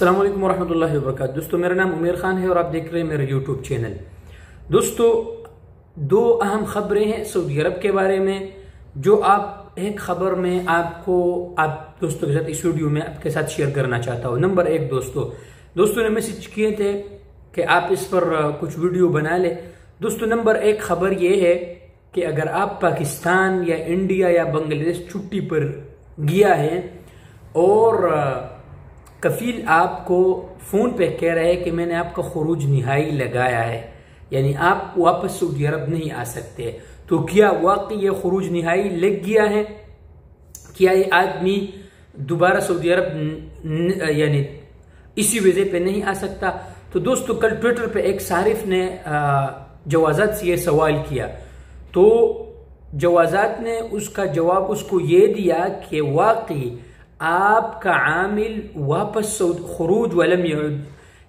अस्सलाम वालेकुम वरहमतुल्लाहि वबरकातुहू। दोस्तों मेरा नाम उमेर खान है और आप देख रहे हैं मेरे यूट्यूब चैनल। दोस्तों दो अहम खबरें हैं सऊदी अरब के बारे में, जो आप एक खबर में आप दोस्तों के साथ इस वीडियो में आपके साथ शेयर करना चाहता हूँ। नंबर एक, दोस्तों ने मैसेज किए थे कि आप इस पर कुछ वीडियो बना ले। दोस्तों नंबर एक खबर ये है कि अगर आप पाकिस्तान या इंडिया या बांग्लादेश छुट्टी पर गया है और कफील आपको फोन पे कह रहा है कि मैंने आपका खरूज नहई लगाया है, यानी आप वापस सऊदी अरब नहीं आ सकते, तो क्या वाकई ये खरूज नहई लग गया है? क्या ये आदमी दोबारा सऊदी अरब यानी इसी वजह पे नहीं आ सकता? तो दोस्तों कल ट्विटर पे एक सारिफ ने जवाजात से ये सवाल किया, तो जवाजात ने उसका जवाब उसको ये दिया कि वाकई आपका आमिल वापस खरूज वलम यउद,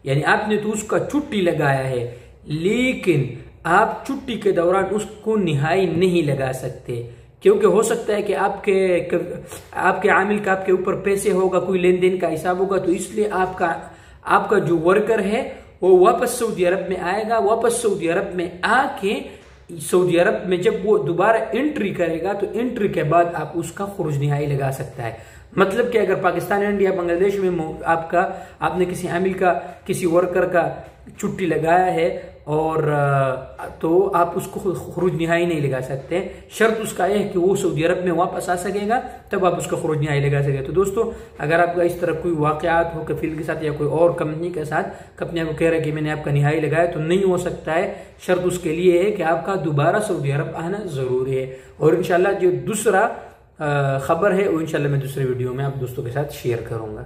यानी आपने तो उसका छुट्टी लगाया है लेकिन आप छुट्टी के दौरान उसको नहई नहीं लगा सकते, क्योंकि हो सकता है कि आपके आमिल का आपके ऊपर पैसे होगा, कोई लेन देन का हिसाब होगा, तो इसलिए आपका जो वर्कर है वो वापस सऊदी अरब में आएगा। वापस सऊदी अरब में आके सऊदी अरब में जब वो दोबारा एंट्री करेगा तो एंट्री के बाद आप उसका खरूज नहई लगा सकता है। मतलब कि अगर पाकिस्तान, इंडिया, बांग्लादेश में आपने किसी आमिल का, किसी वर्कर का छुट्टी लगाया है और तो आप उसको खरूज नहई नहीं लगा सकते। शर्त उसका यह है कि वो सऊदी अरब में वापस आ सकेगा, तब आप उसका खरूज नहई लगा सकेंगे। तो दोस्तों अगर आपका इस तरह कोई वाकयात हो कफील के साथ या कोई और कंपनी के साथ, कंपनी आपको कह रहा है कि मैंने आपका नहई लगाया, तो नहीं हो सकता है। शर्त उसके लिए है कि आपका दोबारा सऊदी अरब आना जरूरी है। और इंशाल्लाह जो दूसरा खबर है वो इंशाल्लाह मैं दूसरे वीडियो में आप दोस्तों के साथ शेयर करूंगा।